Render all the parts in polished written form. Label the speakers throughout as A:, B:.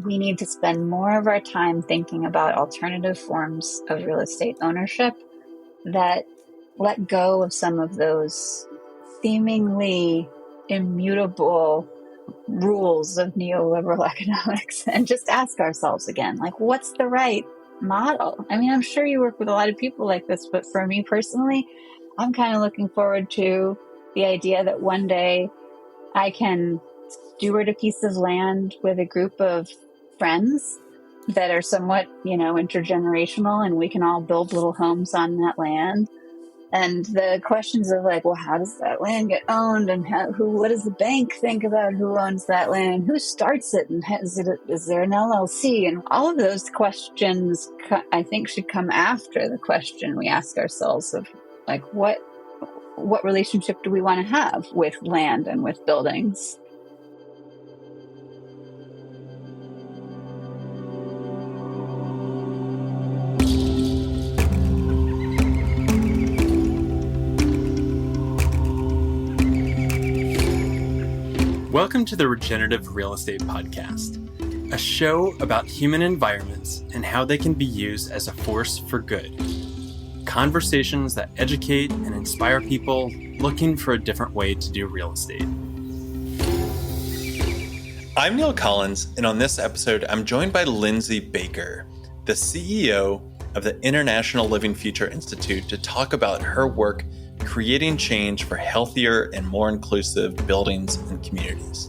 A: we need to spend more of our time thinking about alternative forms of real estate ownership that let go of some of those seemingly immutable rules of neoliberal economics and just ask ourselves again, like, what's the right model? I mean, I'm sure you work with a lot of people like this, but for me personally, I'm kind of looking forward to the idea that one day I can steward a piece of land with a group of friends that are somewhat, intergenerational, and we can all build little homes on that land. And the questions of like, well, how does that land get owned, and what does the bank think about who owns that land, who starts it, and is there an LLC, and all of those questions, I think, should come after the question we ask ourselves of like, what relationship do we want to have with land and with buildings?
B: Welcome to the Regenerative Real Estate Podcast, a show about human environments and how they can be used as a force for good. Conversations that educate and inspire people looking for a different way to do real estate. I'm Neil Collins, and on this episode, I'm joined by Lindsay Baker, the CEO of the International Living Future Institute, to talk about her work creating change for healthier and more inclusive buildings and communities.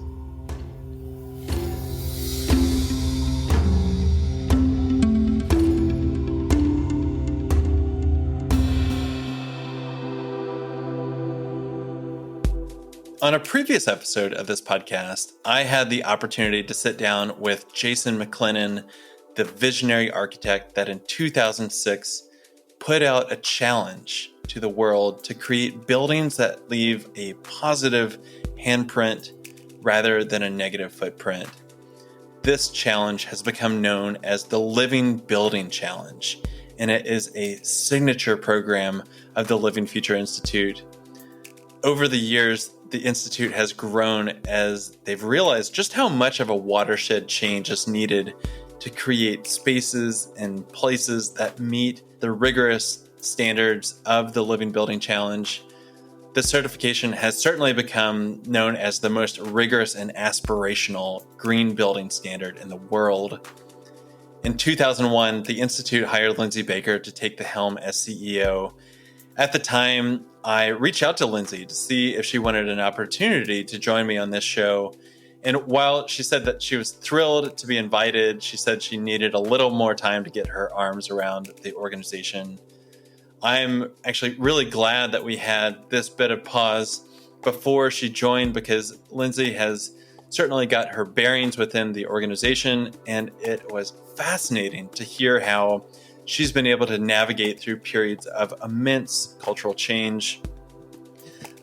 B: On a previous episode of this podcast, I had the opportunity to sit down with Jason McLennan, the visionary architect that in 2006 put out a challenge to the world to create buildings that leave a positive handprint rather than a negative footprint. This challenge has become known as the Living Building Challenge, and it is a signature program of the Living Future Institute. Over the years, the Institute has grown as they've realized just how much of a watershed change is needed to create spaces and places that meet the rigorous standards of the Living Building Challenge. This certification has certainly become known as the most rigorous and aspirational green building standard in the world. In 2001, the Institute hired Lindsay Baker to take the helm as CEO. At the time, I reached out to Lindsay to see if she wanted an opportunity to join me on this show. And while she said that she was thrilled to be invited, she said she needed a little more time to get her arms around the organization. I'm actually really glad that we had this bit of pause before she joined, because Lindsay has certainly got her bearings within the organization, and it was fascinating to hear how she's been able to navigate through periods of immense cultural change.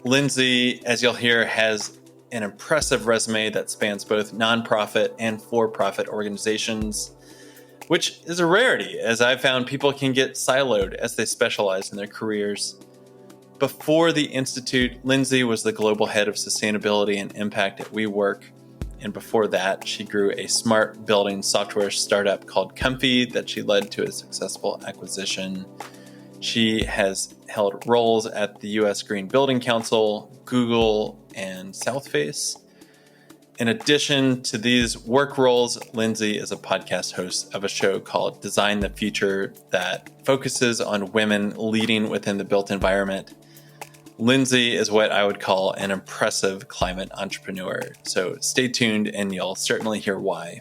B: Lindsay, as you'll hear, has an impressive resume that spans both nonprofit and for-profit organizations, which is a rarity, as I've found people can get siloed as they specialize in their careers. Before the Institute, Lindsay was the global head of sustainability and impact at WeWork. And before that, she grew a smart building software startup called Comfy that she led to a successful acquisition. She has held roles at the U.S. Green Building Council, Google, and Southface. In addition to these work roles, Lindsay is a podcast host of a show called Design the Future that focuses on women leading within the built environment. Lindsay is what I would call an impressive climate entrepreneur. So stay tuned and you'll certainly hear why.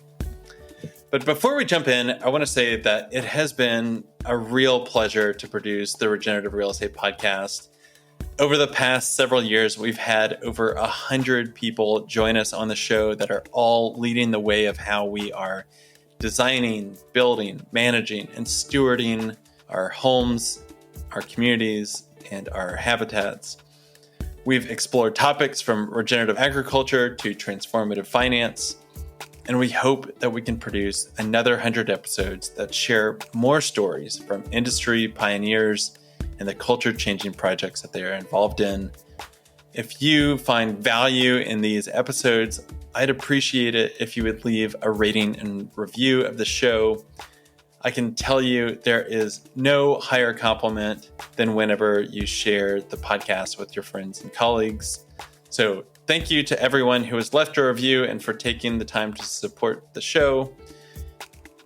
B: But before we jump in, I want to say that it has been a real pleasure to produce the Regenerative Real Estate Podcast. Over the past several years, we've had over 100 people join us on the show that are all leading the way of how we are designing, building, managing, and stewarding our homes, our communities, and our habitats. We've explored topics from regenerative agriculture to transformative finance, and we hope that we can produce another 100 episodes that share more stories from industry pioneers and the culture-changing projects that they are involved in. If you find value in these episodes, I'd appreciate it if you would leave a rating and review of the show. I can tell you there is no higher compliment than whenever you share the podcast with your friends and colleagues. So thank you to everyone who has left a review and for taking the time to support the show.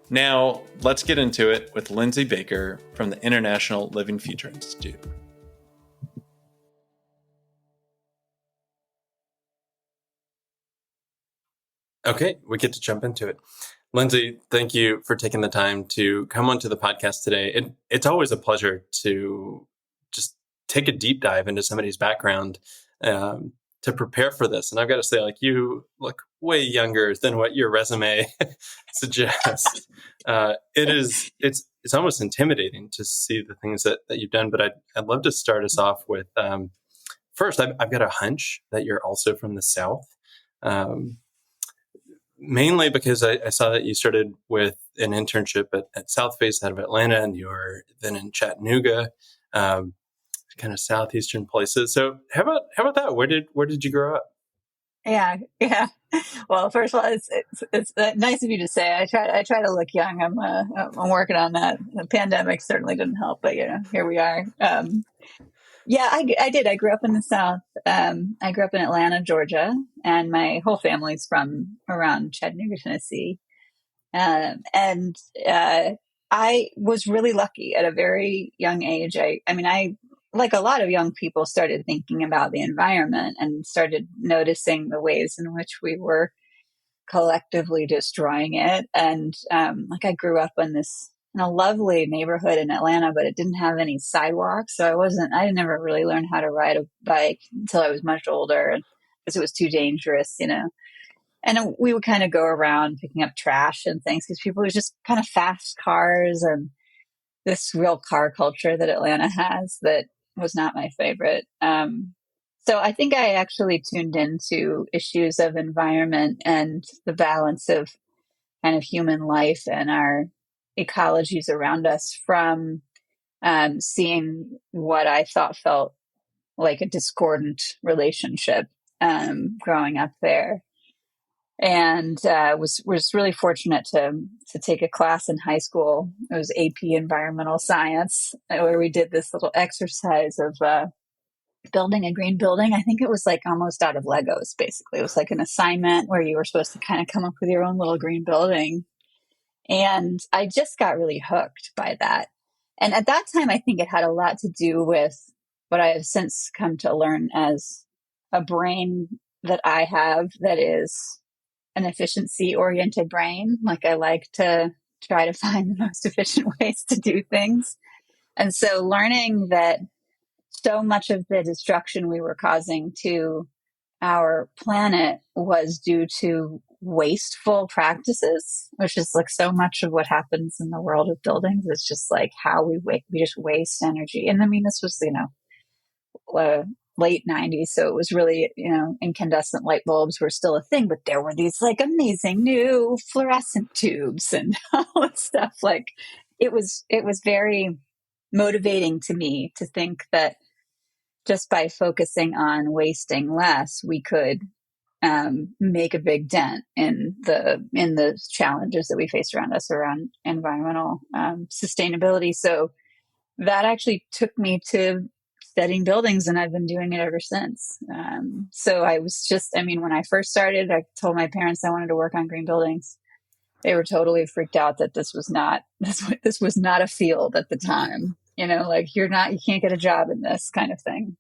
B: Now, let's get into it with Lindsay Baker from the International Living Future Institute. Okay, we get to jump into it. Lindsay, thank you for taking the time to come onto the podcast today. It's always a pleasure to just take a deep dive into somebody's background to prepare for this. And I've got to say, you look way younger than what your resume suggests. It's almost intimidating to see the things that you've done. But I'd love to start us off with first. I've got a hunch that you're also from the South. Mainly because I saw that you started with an internship at Southface out of Atlanta, and you were then in Chattanooga, kind of southeastern places. So how about that? Where did you grow up?
A: Yeah. Well, first of all, it's nice of you to say. I try to look young. I'm working on that. The pandemic certainly didn't help, but here we are. Yeah, I did. I grew up in the South. I grew up in Atlanta, Georgia, and my whole family's from around Chattanooga, Tennessee. And I was really lucky at a very young age. I like a lot of young people, started thinking about the environment and started noticing the ways in which we were collectively destroying it. And I grew up in a lovely neighborhood in Atlanta, but it didn't have any sidewalks. So I never really learned how to ride a bike until I was much older because it was too dangerous, And we would kind of go around picking up trash and things because people were just kind of fast cars and this real car culture that Atlanta has that was not my favorite. So I think I actually tuned into issues of environment and the balance of kind of human life and our ecologies around us from seeing what I thought felt like a discordant relationship growing up there. And was really fortunate to take a class in high school. It was AP Environmental Science, where we did this little exercise of building a green building. I think it was almost out of Legos, basically. It was like an assignment where you were supposed to kind of come up with your own little green building. And I just got really hooked by that. And at that time, I think it had a lot to do with what I have since come to learn as a brain that I have that is an efficiency-oriented brain. I like to try to find the most efficient ways to do things. And so learning that so much of the destruction we were causing to our planet was due to wasteful practices, which is so much of what happens in the world of buildings. It's just how we just waste energy. And this was, late 90s. So it was really, incandescent light bulbs were still a thing, but there were these amazing new fluorescent tubes and all that stuff. It was very motivating to me to think that just by focusing on wasting less, we could make a big dent in the challenges that we face around us around environmental sustainability. So that actually took me to studying buildings, and I've been doing it ever since. So I was when I first started, I told my parents I wanted to work on green buildings. They were totally freaked out that this was not a field at the time. You can't get a job in this kind of thing.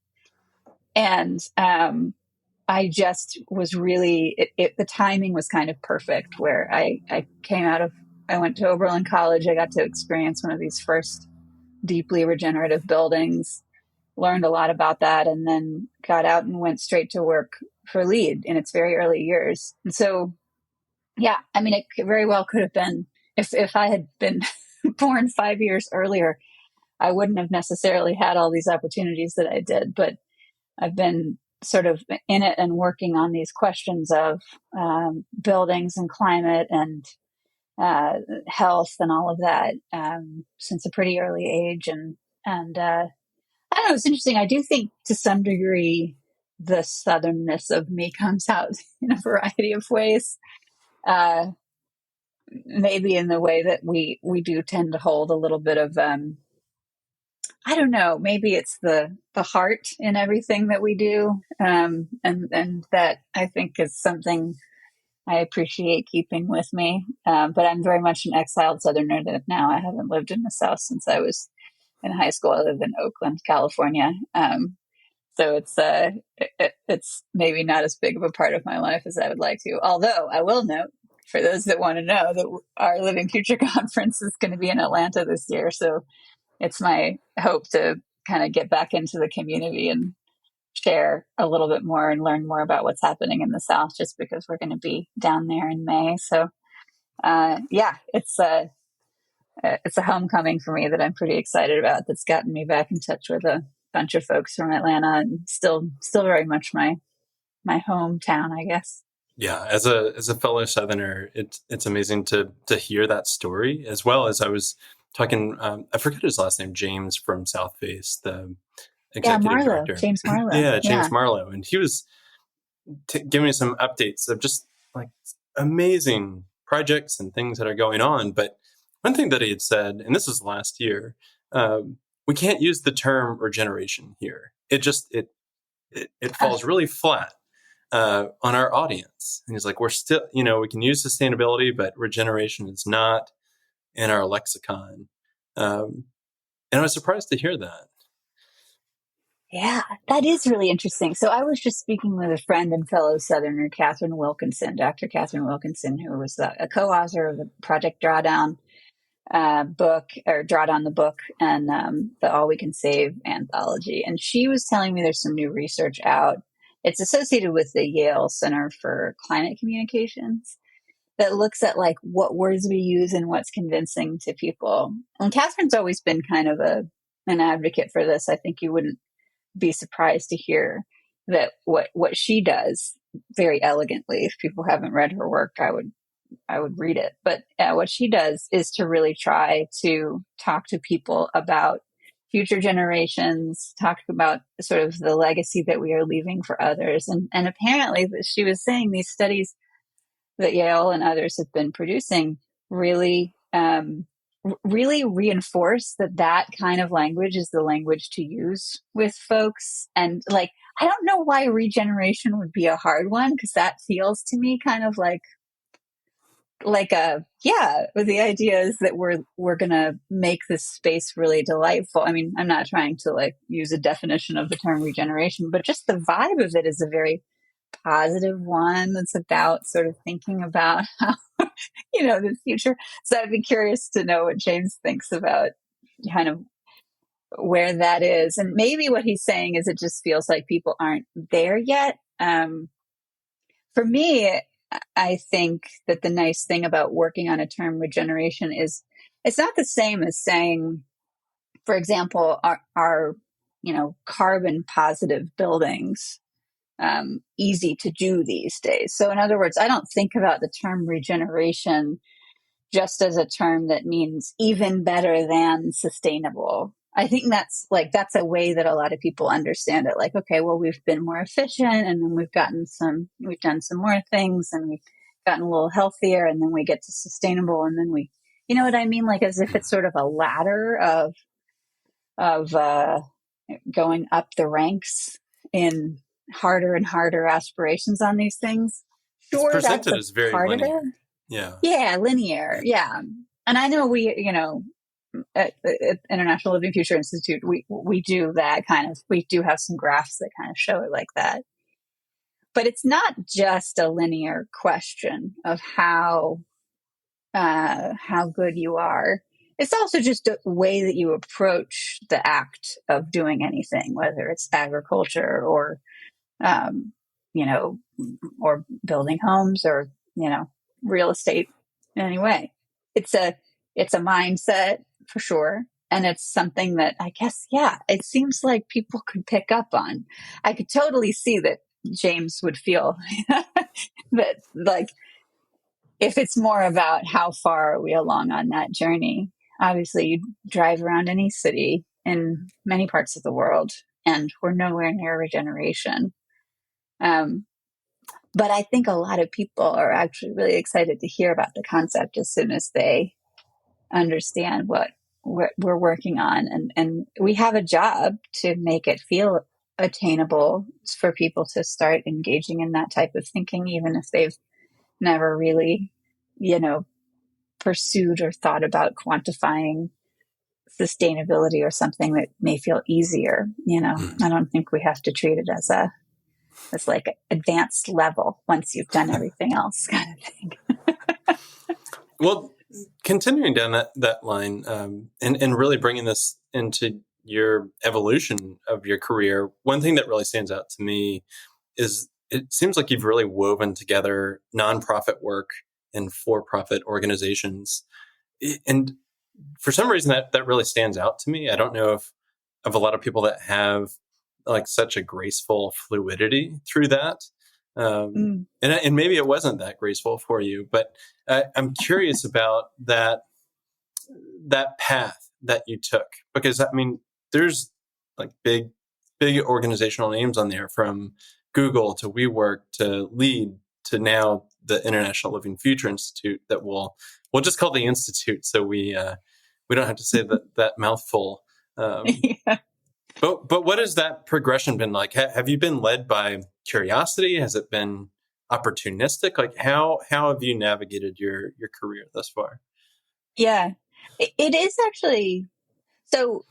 A: And I just was really, the timing was kind of perfect where I went to Oberlin College. I got to experience one of these first deeply regenerative buildings, learned a lot about that, and then got out and went straight to work for LEED in its very early years. And so, yeah, it very well could have been, if I had been born 5 years earlier, I wouldn't have necessarily had all these opportunities that I did, but I've been sort of in it and working on these questions of buildings and climate and health and all of that since a pretty early age. And I don't know, it's interesting. I do think to some degree the southernness of me comes out in a variety of ways. Uh, Maybe in the way that we do tend to hold a little bit of I don't know, maybe it's the heart in everything that we do, and that I think is something I appreciate keeping with me. But I'm very much an exiled Southerner now. I haven't lived in the South since I was in high school. I live in Oakland, California. So it's maybe not as big of a part of my life as I would like to. Although I will note, for those that want to know, that our Living Future conference is going to be in Atlanta this year. So it's my hope to kind of get back into the community and share a little bit more and learn more about what's happening in the South, just because we're going to be down there in May. So yeah, it's a homecoming for me that I'm pretty excited about. That's gotten me back in touch with a bunch of folks from Atlanta, and still very much my hometown, I guess.
B: Yeah, as a fellow Southerner, it's amazing to hear that story, as well as I was talking. I forget his last name, James from South Face, the executive
A: Marlowe,
B: director.
A: James Marlowe.
B: Yeah,
A: Yeah.
B: James Marlowe, and he was giving me some updates of just like amazing projects and things that are going on. But one thing that he had said, and this was last year, we can't use the term regeneration here. It falls really flat on our audience. And he's like, we're still, we can use sustainability, but regeneration is not in our lexicon. And I was surprised to hear that.
A: Yeah, that is really interesting. So I was just speaking with a friend and fellow Southerner, Catherine Wilkinson, Dr. Catherine Wilkinson, who was a co-author of the Project Drawdown book, or Drawdown the book, and the All We Can Save anthology. And she was telling me there's some new research out. It's associated with the Yale Center for Climate Communications that looks at like what words we use and what's convincing to people. And Catherine's always been kind of an advocate for this. I think you wouldn't be surprised to hear that what she does very elegantly. If people haven't read her work, I would read it. But what she does is to really try to talk to people about future generations, talk about sort of the legacy that we are leaving for others. And apparently, she was saying these studies that Yale and others have been producing really really reinforce that kind of language is the language to use with folks. And like, I don't know why regeneration would be a hard one, because that feels to me kind of like the idea is that we're gonna make this space really delightful. I mean, I'm not trying to like use a definition of the term regeneration, but just the vibe of it is a very positive one that's about sort of thinking about how the future. So I'd be curious to know what James thinks about kind of where that is. And maybe what he's saying is it just feels like people aren't there yet. For me, I think that the nice thing about working on a term regeneration is it's not the same as saying, for example, our carbon positive buildings easy to do these days. So in other words, I don't think about the term regeneration just as a term that means even better than sustainable. I think that's a way that a lot of people understand it. Like, okay, well, we've been more efficient, and then we've done some more things, and we've gotten a little healthier, and then we get to sustainable, and then you know what I mean? Like, as if it's sort of a ladder of going up the ranks in harder and harder aspirations on these things. Sure,
B: it's presented as very
A: part
B: linear.
A: of it.
B: Yeah,
A: linear. Yeah, and I know at International Living Future Institute, we do that kind of. We do have some graphs that kind of show it like that. But it's not just a linear question of how good you are. It's also just a way that you approach the act of doing anything, whether it's agriculture or or building homes or real estate in any way. It's a mindset for sure. And it's something that I guess, it seems like people could pick up on. I could totally see that James would feel that, like, if it's more about how far are we along on that journey. Obviously, you drive around any city in many parts of the world, and we're nowhere near regeneration. Um, but I think a lot of people are actually really excited to hear about the concept as soon as they understand what we're working on. And we have a job to make it feel attainable for people to start engaging in that type of thinking, even if they've never really, pursued or thought about quantifying sustainability or something that may feel easier. I don't think we have to treat it as like advanced level once you've done everything else kind of thing.
B: Well, continuing down that line, and really bringing this into your evolution of your career, one thing that really stands out to me is it seems like you've really woven together nonprofit work and for-profit organizations. And for some reason that really stands out to me. I don't know if of a lot of people that have like such a graceful fluidity through that. And maybe it wasn't that graceful for you, but I'm curious about that path that you took, because I mean, there's like big organizational names on there, from Google to WeWork to Lead to now the International Living Future Institute, that we'll just call the Institute, so we don't have to say that mouthful.
A: Yeah.
B: But what has that progression been like? Have you been led by curiosity? Has it been opportunistic? Like how have you navigated your career thus far?
A: Yeah, it is actually. So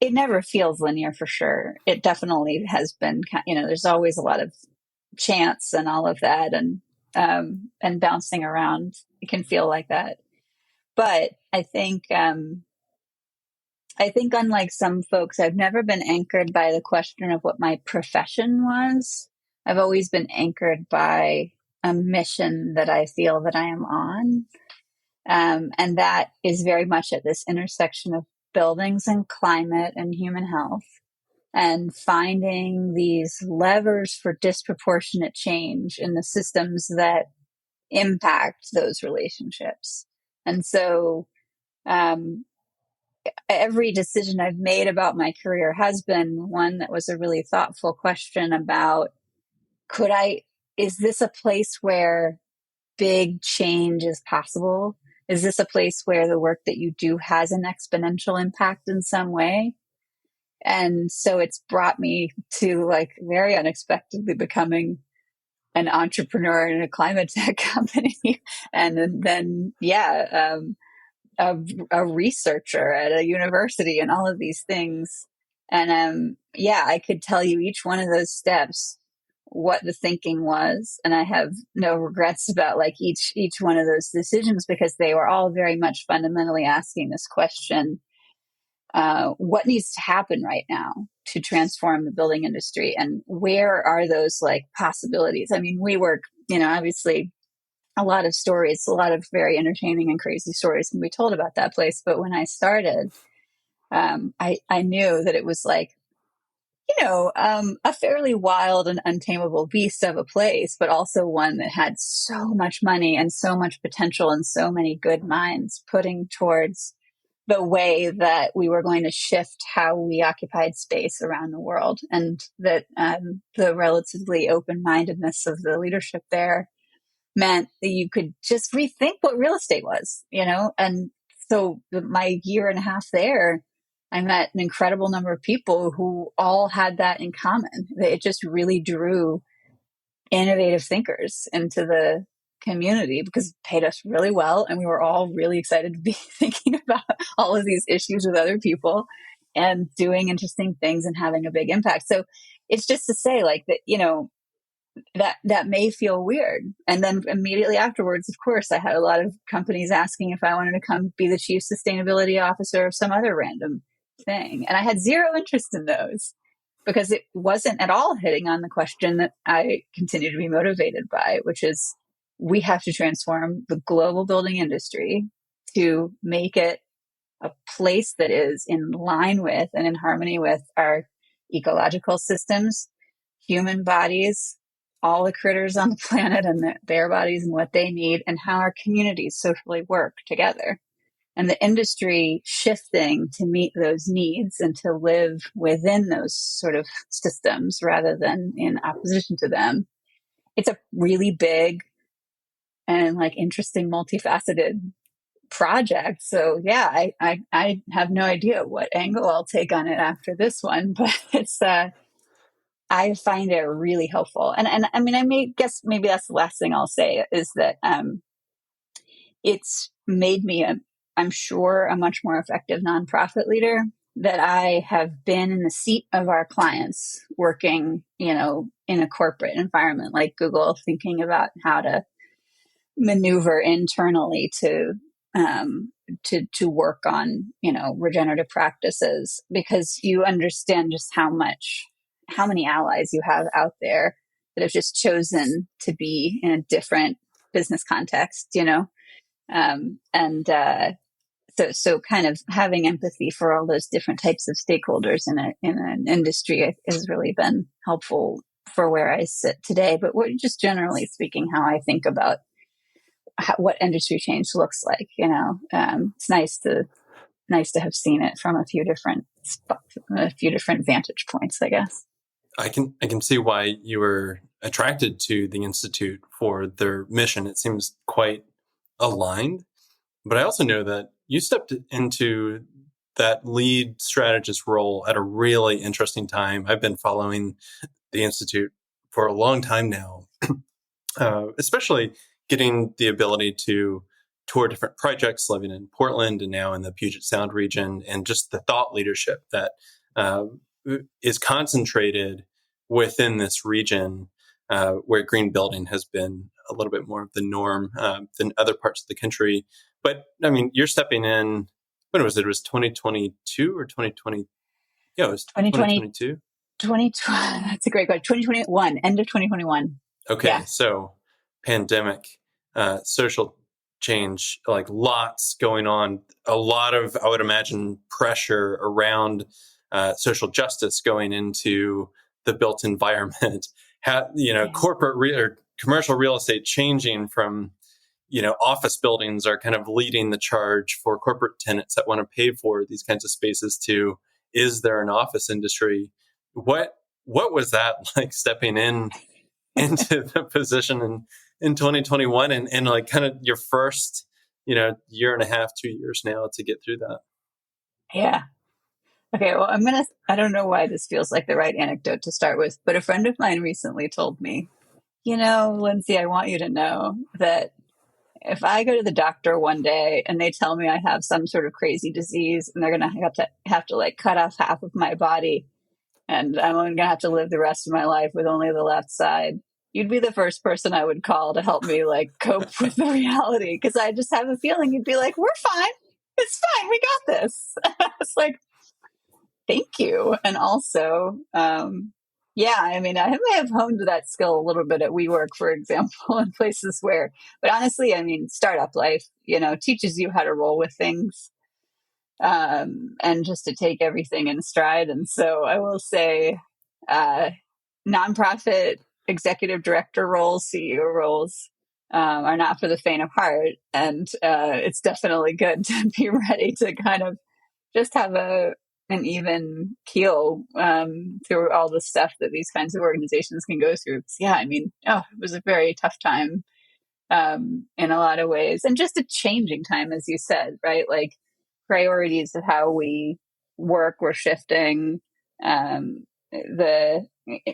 A: it never feels linear for sure. It definitely has been, there's always a lot of chance and all of that, and bouncing around. It can feel like that. But I think unlike some folks, I've never been anchored by the question of what my profession was. I've always been anchored by a mission that I feel that I am on. And that is very much at this intersection of buildings and climate and human health, and finding these levers for disproportionate change in the systems that impact those relationships. And so, every decision I've made about my career has been one that was a really thoughtful question about, is this a place where big change is possible? Is this a place where the work that you do has an exponential impact in some way? And so it's brought me to like very unexpectedly becoming an entrepreneur in a climate tech company. And then, a researcher at a university and all of these things. And I could tell you each one of those steps, what the thinking was, and I have no regrets about like each one of those decisions, because they were all very much fundamentally asking this question: what needs to happen right now to transform the building industry, and where are those like possibilities? I mean, WeWork, obviously a lot of stories, a lot of very entertaining and crazy stories can be told about that place. But when I started, I knew that it was like, a fairly wild and untamable beast of a place, but also one that had so much money and so much potential and so many good minds putting towards the way that we were going to shift how we occupied space around the world. And that the relatively open-mindedness of the leadership there meant that you could just rethink what real estate was, And so my year and a half there, I met an incredible number of people who all had that in common. It just really drew innovative thinkers into the community because it paid us really well. And we were all really excited to be thinking about all of these issues with other people and doing interesting things and having a big impact. So it's just to say like that, that may feel weird. And then immediately afterwards, of course, I had a lot of companies asking if I wanted to come be the chief sustainability officer of some other random thing. And I had zero interest in those because it wasn't at all hitting on the question that I continue to be motivated by, which is we have to transform the global building industry to make it a place that is in line with and in harmony with our ecological systems, human bodies, all the critters on the planet and their bodies and what they need, and how our communities socially work together. and the industry shifting to meet those needs and to live within those sort of systems rather than in opposition to them. It's a really big and like interesting, multifaceted project. So yeah, I have no idea what angle I'll take on it after this one, but it's I find it really helpful. And I mean, guess maybe that's the last thing I'll say is that it's made me I'm sure a much more effective nonprofit leader, that I have been in the seat of our clients working, in a corporate environment like Google, thinking about how to maneuver internally to work on, regenerative practices, because you understand just how many allies you have out there that have just chosen to be in a different business context, so kind of having empathy for all those different types of stakeholders in an industry has really been helpful for where I sit today. But just generally speaking, how I think about what industry change looks like, it's nice to have seen it from a few different vantage points, I guess.
B: I can see why you were attracted to the Institute for their mission. It seems quite aligned. But I also know that you stepped into that lead strategist role at a really interesting time. I've been following the Institute for a long time now, especially getting the ability to tour different projects, living in Portland and now in the Puget Sound region, and just the thought leadership that is concentrated within this region, where green building has been a little bit more of the norm than other parts of the country. But I mean, you're stepping in, when was it? It was 2022 or 2020? Yeah, it was 2022.
A: 2020, that's a great question. 2021, end of 2021.
B: Okay,
A: yeah.
B: So pandemic, social change, like lots going on, a lot of, I would imagine, pressure around social justice going into the built environment. Corporate or commercial real estate changing from, office buildings are kind of leading the charge for corporate tenants that want to pay for these kinds of spaces to, is there an office industry? What was that like, stepping into the position in 2021 and like kind of your first, year and a half, 2 years now to get through that?
A: Yeah. Okay. Well, I don't know why this feels like the right anecdote to start with, but a friend of mine recently told me, Lindsay, I want you to know that if I go to the doctor one day and they tell me I have some sort of crazy disease and they're going to have to like cut off half of my body and I'm going to have to live the rest of my life with only the left side, you'd be the first person I would call to help me like cope with the reality. Because I just have a feeling you'd be like, we're fine. It's fine. We got this. It's like, thank you. And also, I mean, I may have honed that skill a little bit at WeWork, for example, in places where, but honestly, I mean, startup life, teaches you how to roll with things, and just to take everything in stride. And so I will say, nonprofit executive director roles, CEO roles, are not for the faint of heart. And it's definitely good to be ready to kind of just have an even keel through all the stuff that these kinds of organizations can go through. Yeah, I mean, it was a very tough time in a lot of ways, and just a changing time, as you said, right? Like priorities of how we work were shifting. The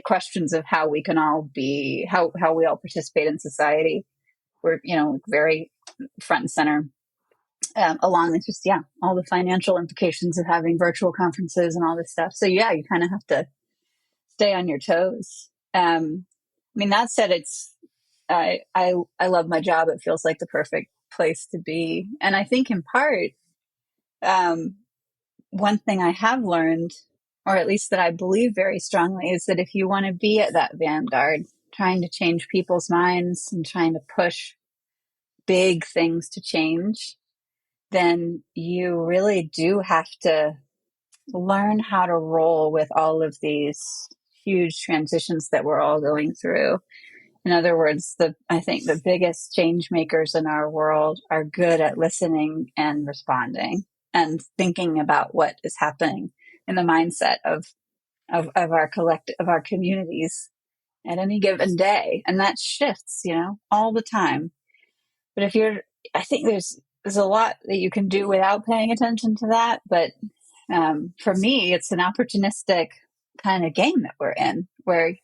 A: questions of how we can all be, how we all participate in society were, very front and center. Along with just, all the financial implications of having virtual conferences and all this stuff. So you kind of have to stay on your toes. I mean, that said, I love my job. It feels like the perfect place to be. And I think in part, one thing I have learned, or at least that I believe very strongly, is that if you want to be at that vanguard, trying to change people's minds and trying to push big things to change, then you really do have to learn how to roll with all of these huge transitions that we're all going through. In other words, I think the biggest change makers in our world are good at listening and responding and thinking about what is happening in the mindset of our communities at any given day. And that shifts, all the time. But I think there's a lot that you can do without paying attention to that. But for me, it's an opportunistic kind of game that we're in, where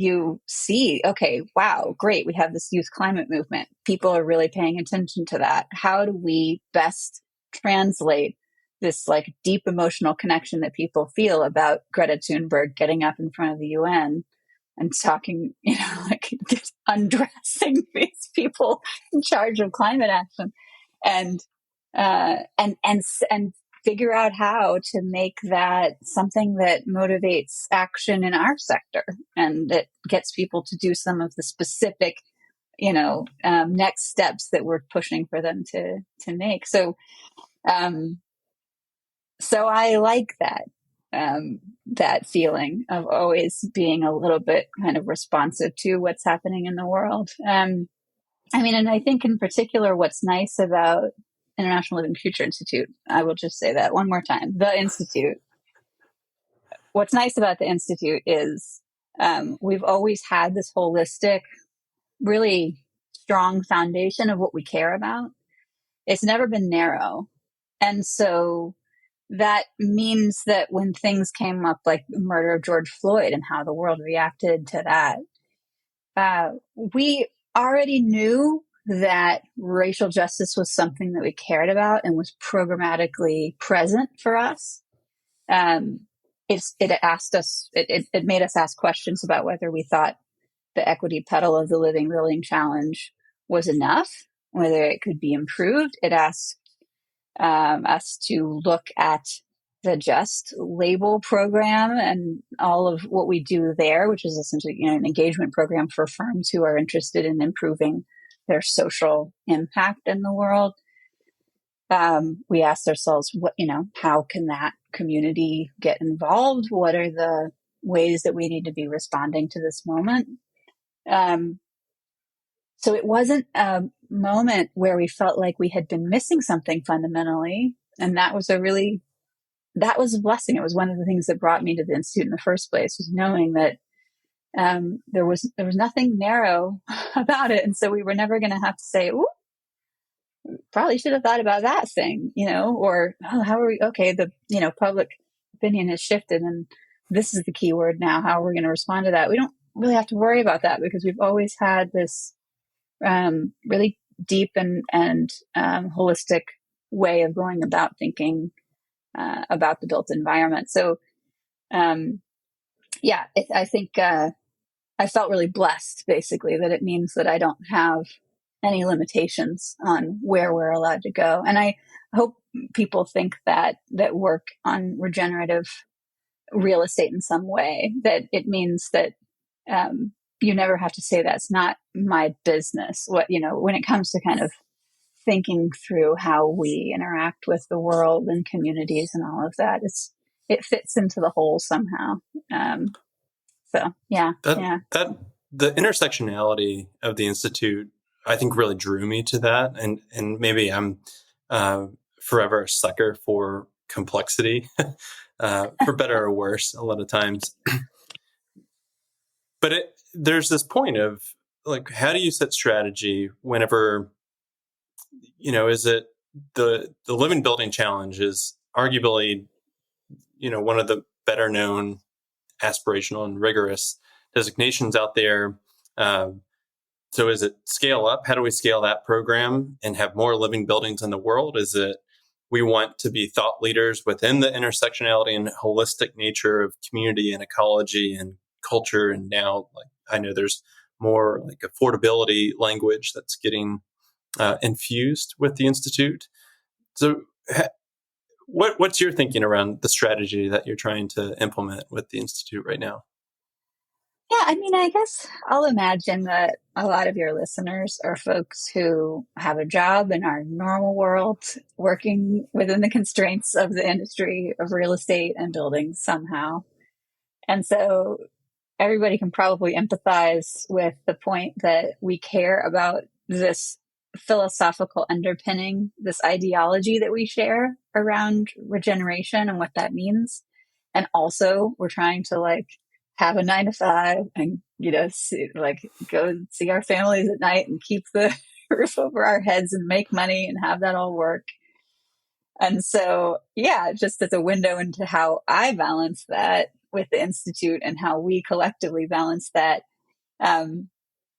A: you see, okay, wow, great, we have this youth climate movement. People are really paying attention to that. How do we best translate this like deep emotional connection that people feel about Greta Thunberg getting up in front of the UN and talking, like just undressing these people in charge of climate action, and figure out how to make that something that motivates action in our sector, and that gets people to do some of the specific, next steps that we're pushing for them to make. So I like that feeling of always being a little bit kind of responsive to what's happening in the world. And I think in particular, what's nice about International Living Future Institute, I will just say that one more time, the Institute. What's nice about the Institute is we've always had this holistic, really strong foundation of what we care about. It's never been narrow. And so that means that when things came up, like the murder of George Floyd and how the world reacted to that, we already knew that racial justice was something that we cared about and was programmatically present for us. It made us ask questions about whether we thought the equity pedal of the Living Building Challenge was enough, whether it could be improved. It asked us to look at the Just label program and all of what we do there, which is essentially an engagement program for firms who are interested in improving their social impact in the world. We asked ourselves, how can that community get involved? What are the ways that we need to be responding to this moment? So it wasn't a moment where we felt like we had been missing something fundamentally. And that was a blessing. It was one of the things that brought me to the Institute in the first place, was knowing that there was nothing narrow about it. And so we were never going to have to say, ooh, probably should have thought about that thing, or how are we, okay, the, public opinion has shifted and this is the key word now. How are we going to respond to that? We don't really have to worry about that because we've always had this really deep and holistic way of going about thinking about the built environment. So, I think I felt really blessed, basically, that it means that I don't have any limitations on where we're allowed to go. And I hope people think that work on regenerative real estate in some way, that it means that you never have to say that's not my business. When it comes to kind of thinking through how we interact with the world and communities and all of that, it fits into the whole somehow. The
B: intersectionality of the Institute, I think, really drew me to that, and maybe I'm forever a sucker for complexity, for better or worse, a lot of times. But there's this point of like, how do you set strategy whenever, is it the Living Building Challenge is arguably, one of the better known aspirational and rigorous designations out there. So is it scale up? How do we scale that program and have more living buildings in the world? Is it we want to be thought leaders within the intersectionality and holistic nature of community and ecology and culture? And now, like, I know there's more like affordability language that's getting infused with the Institute. So what's your thinking around the strategy that you're trying to implement with the Institute right now?
A: Yeah, I guess I'll imagine that a lot of your listeners are folks who have a job in our normal world, working within the constraints of the industry of real estate and buildings somehow. And so everybody can probably empathize with the point that we care about this philosophical underpinning, this ideology that we share around regeneration and what that means. And also we're trying to like have a 9 to 5 and, go see our families at night and keep the roof over our heads and make money and have that all work. And so, yeah, just as a window into how I balance that with the Institute and how we collectively balance that,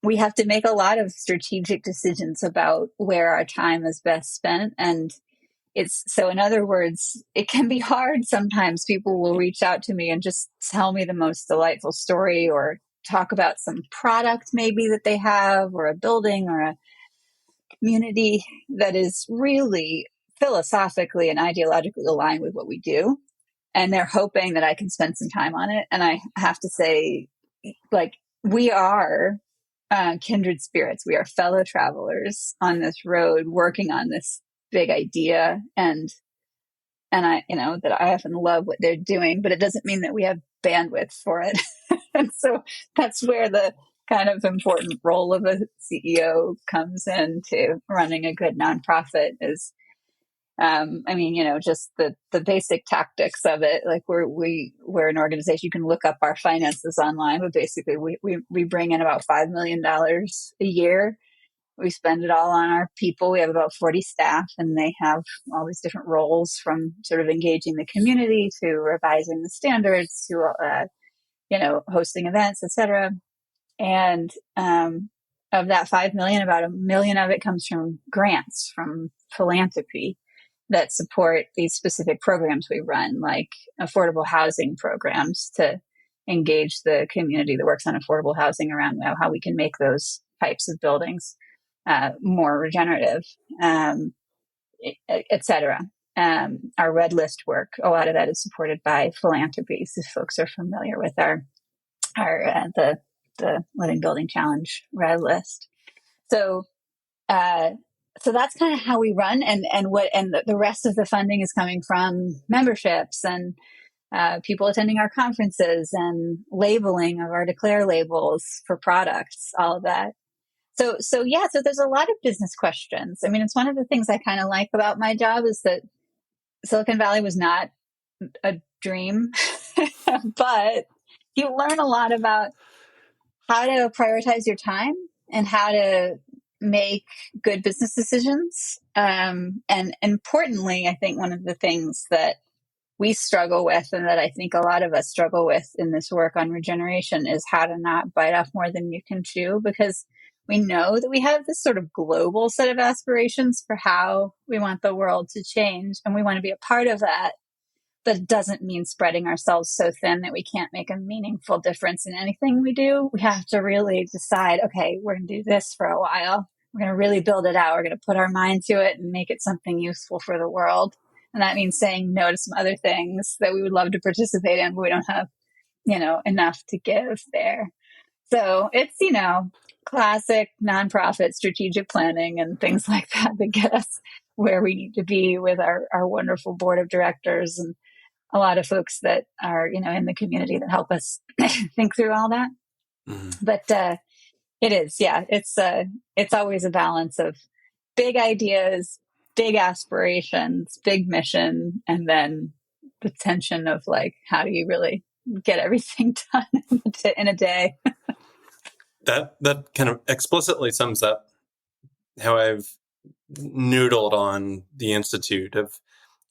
A: we have to make a lot of strategic decisions about where our time is best spent. And so in other words, it can be hard. Sometimes people will reach out to me and just tell me the most delightful story or talk about some product maybe that they have or a building or a community that is really philosophically and ideologically aligned with what we do. And they're hoping that I can spend some time on it. And I have to say, like, we are kindred spirits. We are fellow travelers on this road, working on this big idea. And I, that I often love what they're doing, but it doesn't mean that we have bandwidth for it. And so that's where the kind of important role of a CEO comes into running a good nonprofit is, just the basic tactics of it. Like we're an organization, you can look up our finances online, but basically we bring in about $5 million a year. We spend it all on our people. We have about 40 staff and they have all these different roles from sort of engaging the community to revising the standards to, hosting events, etc. And, of that 5 million, about $1 million of it comes from grants from philanthropy that support these specific programs we run, like affordable housing programs to engage the community that works on affordable housing around how we can make those types of buildings more regenerative, et cetera. Our Red List work, a lot of that is supported by philanthropy. So folks are familiar with the Living Building Challenge Red List. So that's kind of how we run, and the rest of the funding is coming from memberships and people attending our conferences and labeling of our Declare labels for products, all of that. So there's a lot of business questions. I mean, it's one of the things I kind of like about my job is that Silicon Valley was not a dream, but you learn a lot about how to prioritize your time and how to make good business decisions. And importantly, I think one of the things that we struggle with and that I think a lot of us struggle with in this work on regeneration is how to not bite off more than you can chew, because we know that we have this sort of global set of aspirations for how we want the world to change, and we want to be a part of that. But it doesn't mean spreading ourselves so thin that we can't make a meaningful difference in anything we do. We have to really decide, okay, we're going to do this for a while. We're going to really build it out. We're going to put our mind to it and make it something useful for the world. And that means saying no to some other things that we would love to participate in, but we don't have, enough to give there. So it's, classic nonprofit strategic planning and things like that get us where we need to be with our wonderful board of directors and a lot of folks that are, in the community that help us think through all that. Mm-hmm. But it is, yeah, it's always a balance of big ideas, big aspirations, big mission, and then the tension of like, how do you really get everything done in a day?
B: That kind of explicitly sums up how I've noodled on the Institute of,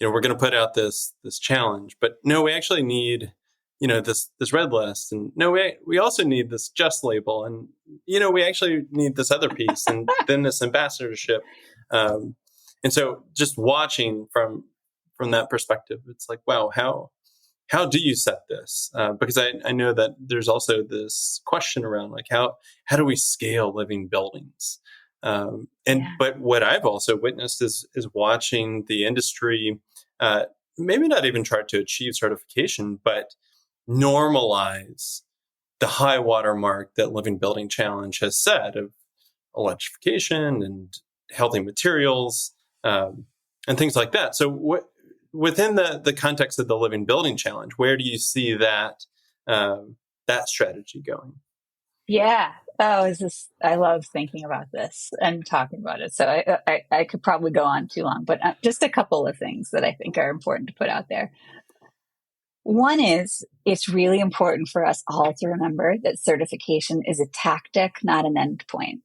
B: we're going to put out this challenge, but no, we actually need, this red list, and no, we also need this just label, and we actually need this other piece, and then this ambassadorship, and so just watching from that perspective, it's like, wow, how do you set this? Because I know that there's also this question around like how do we scale living buildings? But what I've also witnessed is watching the industry maybe not even try to achieve certification, but normalize the high water mark that Living Building Challenge has set of electrification and healthy materials and things like that. So within the context of the Living Building Challenge, where do you see that that strategy going?
A: Yeah. Oh, I love thinking about this and talking about it. So I could probably go on too long, but just a couple of things that I think are important to put out there. One is it's really important for us all to remember that certification is a tactic, not an endpoint.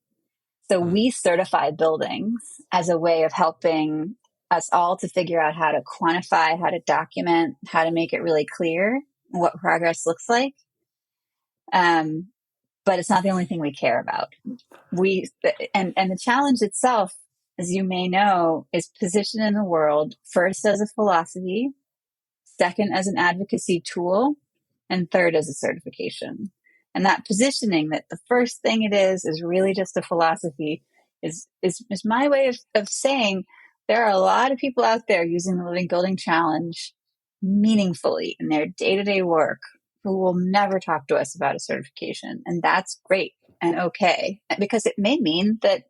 A: So we certify buildings as a way of helping us all to figure out how to quantify, how to document, how to make it really clear what progress looks like. But it's not the only thing we care about. And the challenge itself, as you may know, is positioned in the world first as a philosophy, second as an advocacy tool, and third as a certification. And that positioning, that the first thing it is really just a philosophy, is my way of saying there are a lot of people out there using the Living Building Challenge meaningfully in their day-to-day work who will never talk to us about a certification. And that's great and okay, because it may mean that,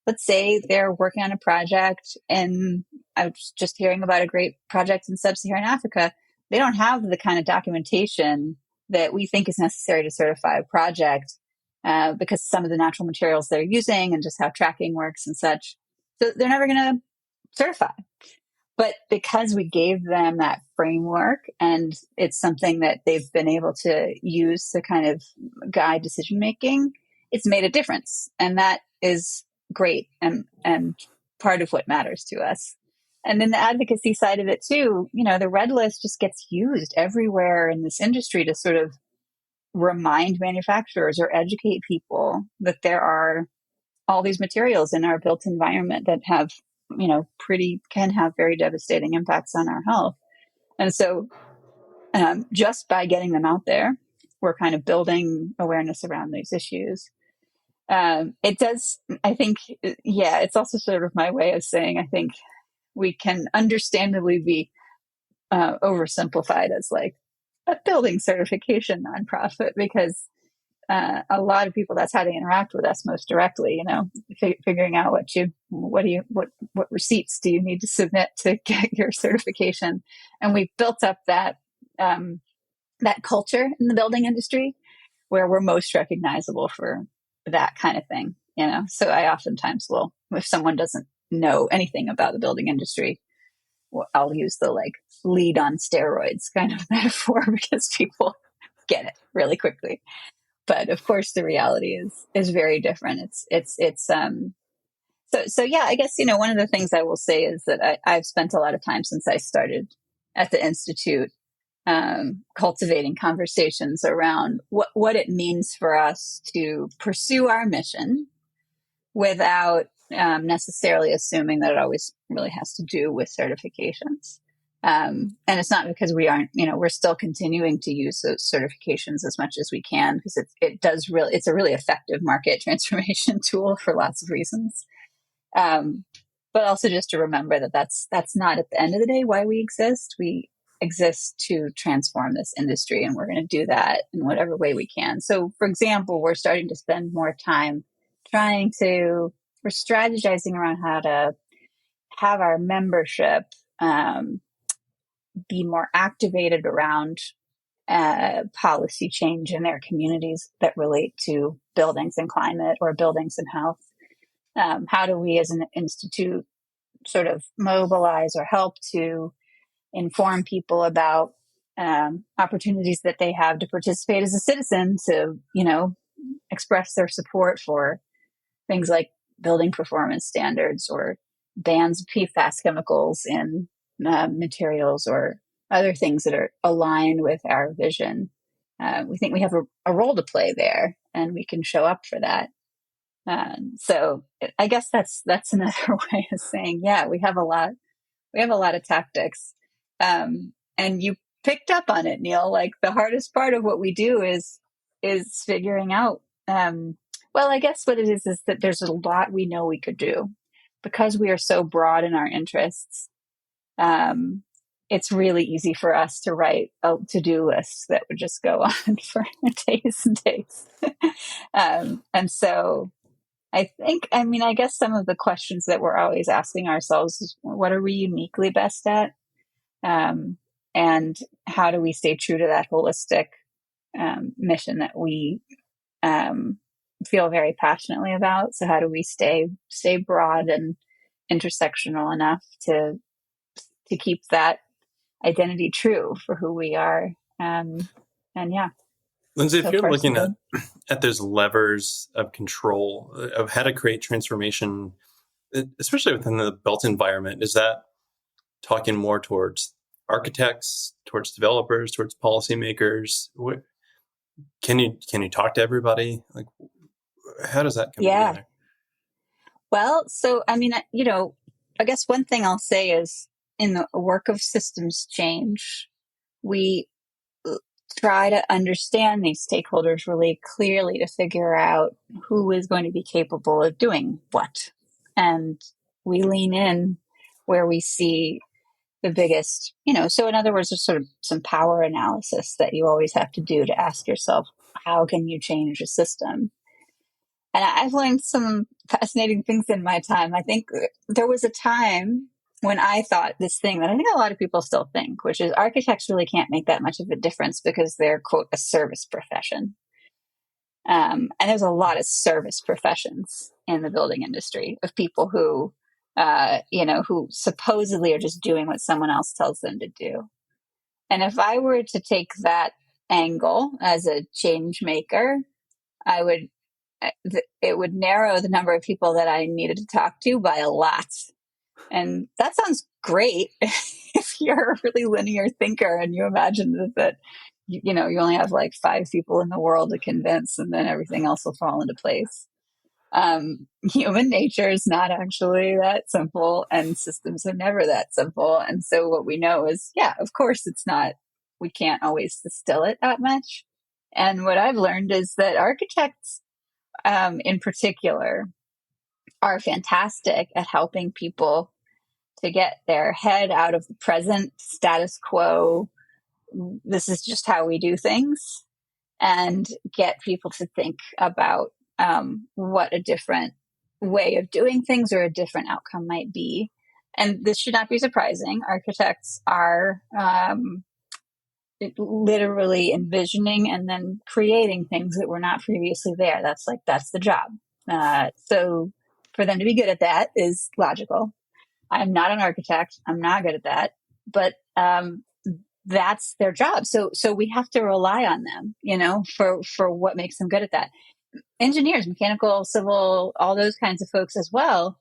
A: let's say they're working on a project, and I was just hearing about a great project in sub-Saharan Africa. They don't have the kind of documentation that we think is necessary to certify a project because some of the natural materials they're using and just how tracking works and such. So they're never going to certify. But because we gave them that framework, and it's something that they've been able to use to kind of guide decision making, it's made a difference. And that is great and part of what matters to us. And then the advocacy side of it too, the red list just gets used everywhere in this industry to sort of remind manufacturers or educate people that there are all these materials in our built environment that have, can have very devastating impacts on our health. And so just by getting them out there, we're kind of building awareness around these issues. It does, I think, it's also sort of my way of saying, I think we can understandably be oversimplified as like a building certification nonprofit, because a lot of people, that's how they interact with us most directly, figuring out what receipts do you need to submit to get your certification. And we've built up that culture in the building industry where we're most recognizable for that kind of thing, So I oftentimes will, if someone doesn't know anything about the building industry, I'll use the like lead on steroids kind of metaphor, because people get it really quickly. But of course the reality is very different. So yeah, I guess, one of the things I will say is that I've spent a lot of time since I started at the Institute cultivating conversations around what it means for us to pursue our mission without necessarily assuming that it always really has to do with certifications. And it's not because we aren't, we're still continuing to use those certifications as much as we can, because it's a really effective market transformation tool for lots of reasons. But also just to remember that that's not at the end of the day why we exist. We exist to transform this industry, and we're going to do that in whatever way we can. So, for example, we're starting to spend more time we're strategizing around how to have our membership be more activated around policy change in their communities that relate to buildings and climate or buildings and health. How do we as an institute sort of mobilize or help to inform people about opportunities that they have to participate as a citizen, to, express their support for things like building performance standards or bans of PFAS chemicals in materials or other things that are aligned with our vision. We think we have a role to play there, and we can show up for that. So I guess that's another way of saying, yeah, we have a lot of tactics. And you picked up on it, Neil. Like, the hardest part of what we do is figuring out, well, I guess what it is that there's a lot we know we could do because we are so broad in our interests. It's really easy for us to write a to-do list that would just go on for days and days. And so I guess some of the questions that we're always asking ourselves is, what are we uniquely best at? And how do we stay true to that holistic mission that we feel very passionately about. So how do we stay broad and intersectional enough to keep that identity true for who we are? And yeah,
B: Lindsay, if
A: so
B: you're
A: far so
B: looking
A: good.
B: at those levers of control of how to create transformation, especially within the built environment, is that talking more towards architects, towards developers, towards policymakers? Can you talk to everybody? Like, how does that come
A: Yeah.
B: together?
A: Well, so I mean, I guess one thing I'll say is in the work of systems change, we try to understand these stakeholders really clearly to figure out who is going to be capable of doing what. And we lean in where we see the biggest, so in other words, there's sort of some power analysis that you always have to do to ask yourself, how can you change a system? And I've learned some fascinating things in my time. I think there was a time when I thought this thing that I think a lot of people still think, which is architects really can't make that much of a difference because they're, quote, a service profession. And there's a lot of service professions in the building industry of people who, who supposedly are just doing what someone else tells them to do. And if I were to take that angle as a change maker, it would narrow the number of people that I needed to talk to by a lot. And that sounds great if you're a really linear thinker and you imagine that you only have like 5 people in the world to convince and then everything else will fall into place. Human nature is not actually that simple and systems are never that simple. And so what we know is, yeah, of course it's not, we can't always distill it that much. And what I've learned is that architects, in particular, are fantastic at helping people to get their head out of the present status quo. This is just how we do things, and get people to think about what a different way of doing things or a different outcome might be. And this should not be surprising. Architects are literally envisioning and then creating things that were not previously there. That's the job. So for them to be good at that is logical. I'm not an architect. I'm not good at that, but that's their job. So we have to rely on them, for what makes them good at that. Engineers, mechanical, civil, all those kinds of folks as well,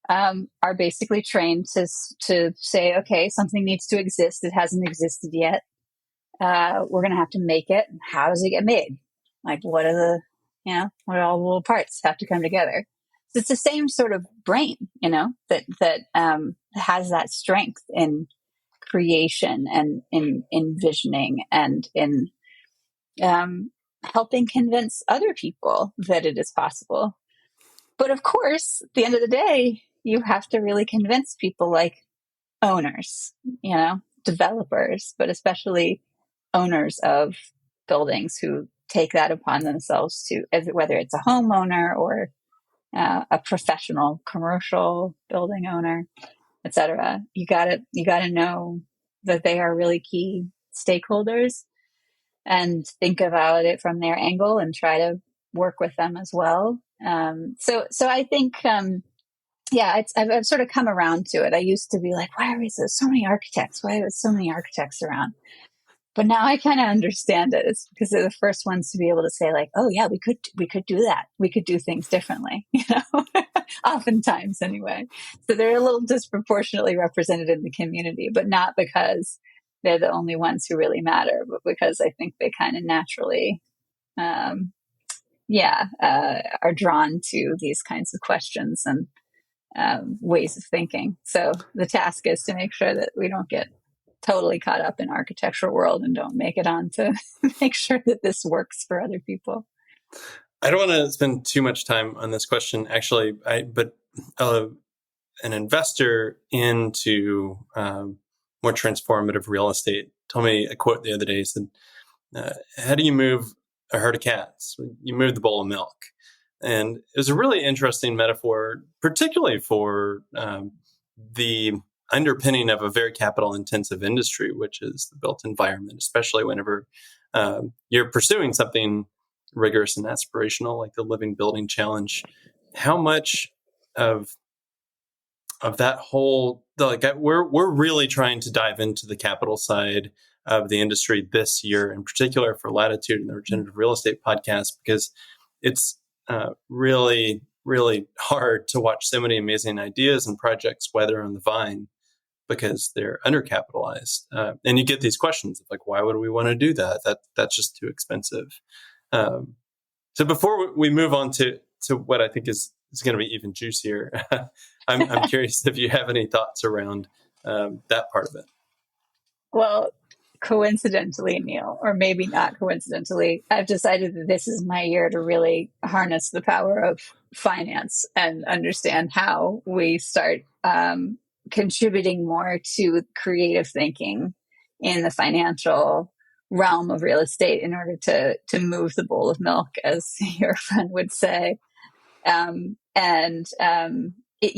A: are basically trained to say, okay, something needs to exist. It hasn't existed yet. We're going to have to make it. How does it get made? Like, what are all the little parts have to come together? So it's the same sort of brain, that has that strength in creation and in envisioning and in helping convince other people that it is possible. But of course, at the end of the day, you have to really convince people like owners, developers, but especially owners of buildings who take that upon themselves to, whether it's a homeowner or a professional commercial building owner, etc. You gotta know that they are really key stakeholders and think about it from their angle and try to work with them as well. So I think, I've sort of come around to it. I used to be like, why are there so many architects? Why are there so many architects around? But now I kind of understand it. It's because they're the first ones to be able to say like, oh yeah, we could do that. We could do things differently, oftentimes anyway. So they're a little disproportionately represented in the community, but not because they're the only ones who really matter, but because I think they kind of naturally, are drawn to these kinds of questions and ways of thinking. So the task is to make sure that we don't get totally caught up in architectural world and don't make it on to make sure that this works for other people.
B: I don't want to spend too much time on this question, actually, but an investor into more transformative real estate told me a quote the other day. He said, how do you move a herd of cats? You move the bowl of milk. And it was a really interesting metaphor, particularly for the underpinning of a very capital intensive industry, which is the built environment, especially whenever you're pursuing something rigorous and aspirational like the Living Building Challenge. How much of that whole, like, we're really trying to dive into the capital side of the industry this year, in particular for Latitude and the Regenerative Real Estate podcast, because it's really, really hard to watch so many amazing ideas and projects weather on the vine because they're undercapitalized. And you get these questions of like, why would we want to do that? That's just too expensive. So before we move on to what I think is going to be even juicier, I'm curious if you have any thoughts around that part of it.
A: Well, coincidentally, Neil, or maybe not coincidentally, I've decided that this is my year to really harness the power of finance and understand how we start contributing more to creative thinking in the financial realm of real estate in order to move the bowl of milk, as your friend would say.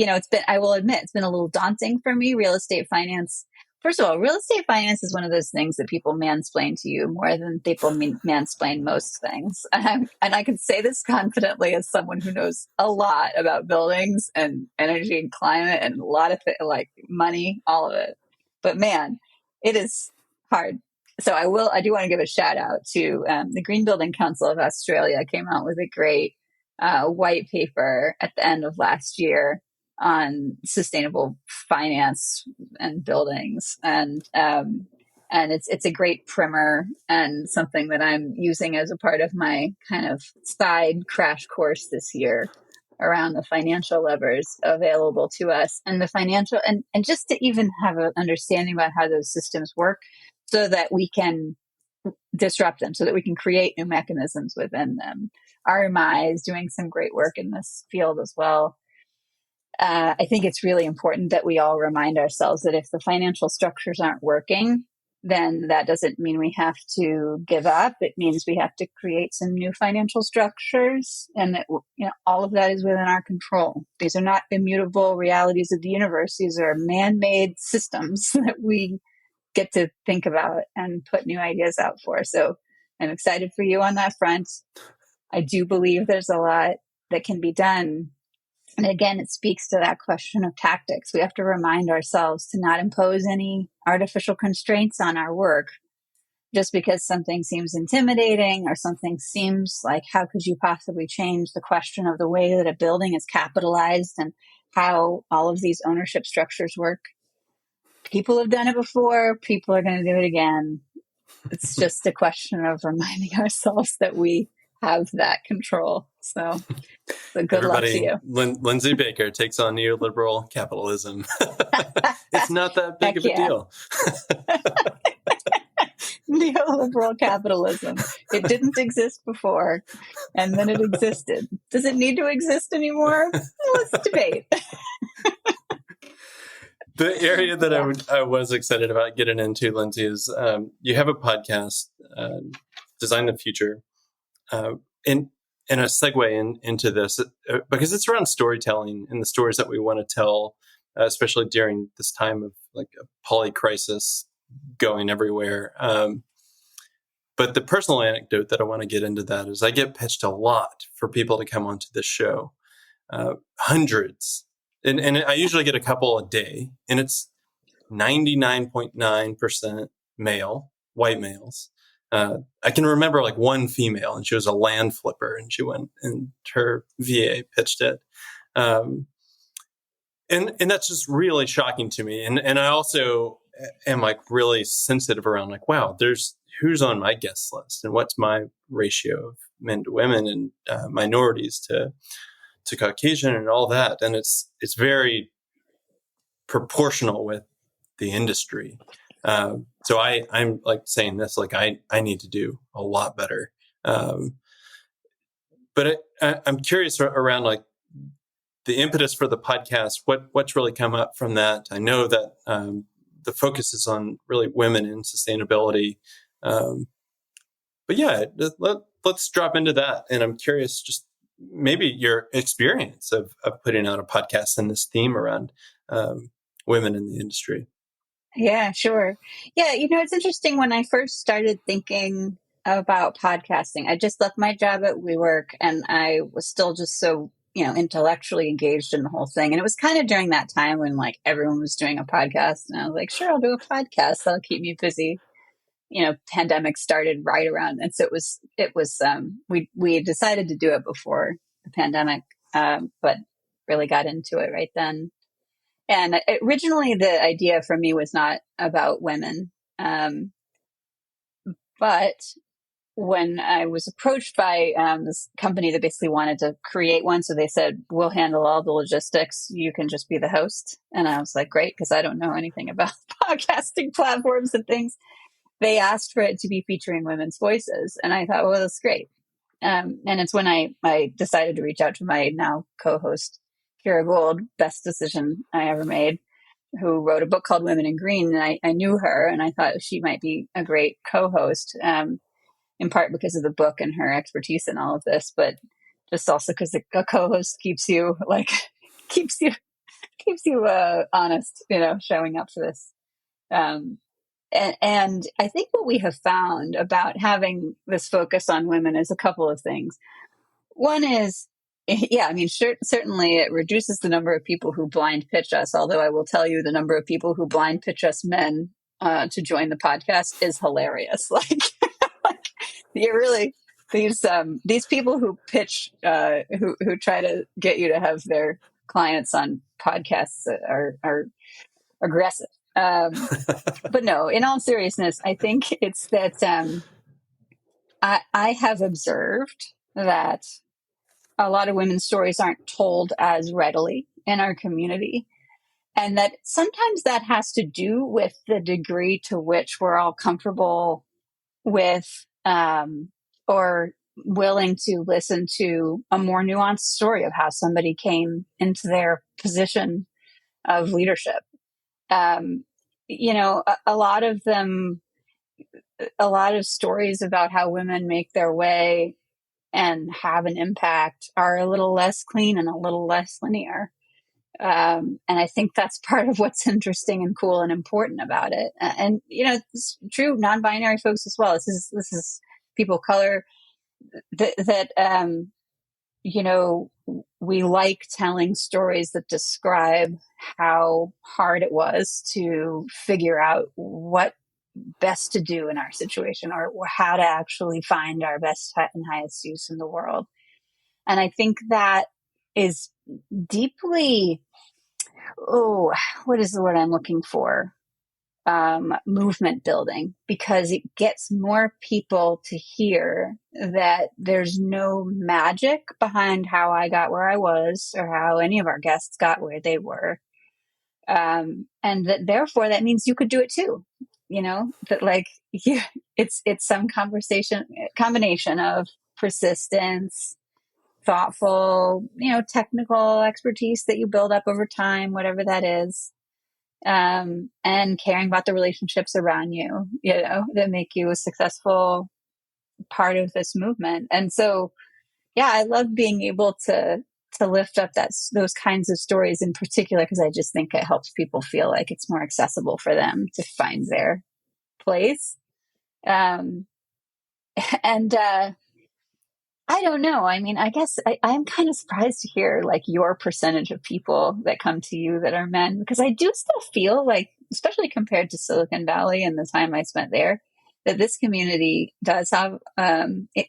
A: It's been, I will admit, it's been a little daunting for me. Real estate finance. First of all, real estate finance is one of those things that people mansplain to you more than people mansplain most things. And I can say this confidently as someone who knows a lot about buildings and energy and climate and a lot of like money, all of it. But man, it is hard. So I do want to give a shout out to the Green Building Council of Australia. Came out with a great white paper at the end of last year on sustainable finance and buildings, and it's a great primer and something that I'm using as a part of my kind of side crash course this year around the financial levers available to us and the financial and just to even have an understanding about how those systems work so that we can disrupt them, so that we can create new mechanisms within them. RMI is doing some great work in this field as well. I think it's really important that we all remind ourselves that if the financial structures aren't working, then that doesn't mean we have to give up. It means we have to create some new financial structures, and that all of that is within our control. These are not immutable realities of the universe. These are man-made systems that we get to think about and put new ideas out for. So I'm excited for you on that front. I do believe there's a lot that can be done. And again, it speaks to that question of tactics. We have to remind ourselves to not impose any artificial constraints on our work just because something seems intimidating or something seems like, how could you possibly change the question of the way that a building is capitalized and how all of these ownership structures work? People have done it before. People are going to do it again. It's just a question of reminding ourselves that we have that control. So good luck to you.
B: Lindsay Baker takes on neoliberal capitalism. It's not that big of a deal.
A: Neoliberal capitalism. It didn't exist before, and then it existed. Does it need to exist anymore? Let's debate.
B: The area that I was excited about getting into, Lindsay, is you have a podcast, Design the Future, and a segue into this, because it's around storytelling and the stories that we want to tell, especially during this time of like a poly crisis going everywhere. But the personal anecdote that I want to get into that is I get pitched a lot for people to come onto this show, hundreds. And I usually get a couple a day, and it's 99.9% male, white males. I can remember like one female, and she was a land flipper, and she went and her VA pitched it. And that's just really shocking to me. And I also am like really sensitive around like, wow, there's who's on my guest list and what's my ratio of men to women and minorities to Caucasian and all that. And it's very proportional with the industry. So I'm like saying this, like I need to do a lot better. But I'm curious around like the impetus for the podcast, what's really come up from that. I know that the focus is on really women in sustainability. But yeah, let's drop into that. And I'm curious, just maybe your experience of putting out a podcast and this theme around women in the industry.
A: Yeah, sure. Yeah, it's interesting. When I first started thinking about podcasting, I just left my job at WeWork and I was still just so, intellectually engaged in the whole thing. And it was kind of during that time when like everyone was doing a podcast and I was like, sure, I'll do a podcast. That'll keep me busy. Pandemic started right around. And so we decided to do it before the pandemic, but really got into it right then. And originally, the idea for me was not about women. But when I was approached by this company that basically wanted to create one, so they said, we'll handle all the logistics. You can just be the host. And I was like, great, because I don't know anything about podcasting platforms and things. They asked for it to be featuring women's voices. And I thought, well, that's great. And it's when I decided to reach out to my now co-host, Kira Gould, best decision I ever made, who wrote a book called Women in Green. And I knew her and I thought she might be a great co-host, in part because of the book and her expertise in all of this, but just also because a co-host keeps you keeps you honest, showing up for this. And I think what we have found about having this focus on women is a couple of things. One is, yeah, I mean, certainly it reduces the number of people who blind pitch us, although I will tell you the number of people who blind pitch us men to join the podcast is hilarious. Like you really, these people who pitch, who try to get you to have their clients on podcasts are aggressive. But no, in all seriousness, I think it's that I have observed that a lot of women's stories aren't told as readily in our community. And that sometimes that has to do with the degree to which we're all comfortable with or willing to listen to a more nuanced story of how somebody came into their position of leadership. A lot of them, a lot of stories about how women make their way and have an impact are a little less clean and a little less linear. And I think that's part of what's interesting and cool and important about it. And it's true non-binary folks as well. This is people of color that we like telling stories that describe how hard it was to figure out what best to do in our situation or how to actually find our best and highest use in the world. And I think that is deeply, what is the word I'm looking for? Movement building, because it gets more people to hear that there's no magic behind how I got where I was or how any of our guests got where they were. And that therefore that means you could do it too. That it's some combination of persistence, thoughtful, technical expertise that you build up over time, whatever that is. And caring about the relationships around you, that make you a successful part of this movement. And so, yeah, I love being able to lift up those kinds of stories in particular, because I just think it helps people feel like it's more accessible for them to find their place. And I don't know. I mean, I guess I'm kind of surprised to hear like your percentage of people that come to you that are men, because I do still feel like, especially compared to Silicon Valley and the time I spent there, that this community does have,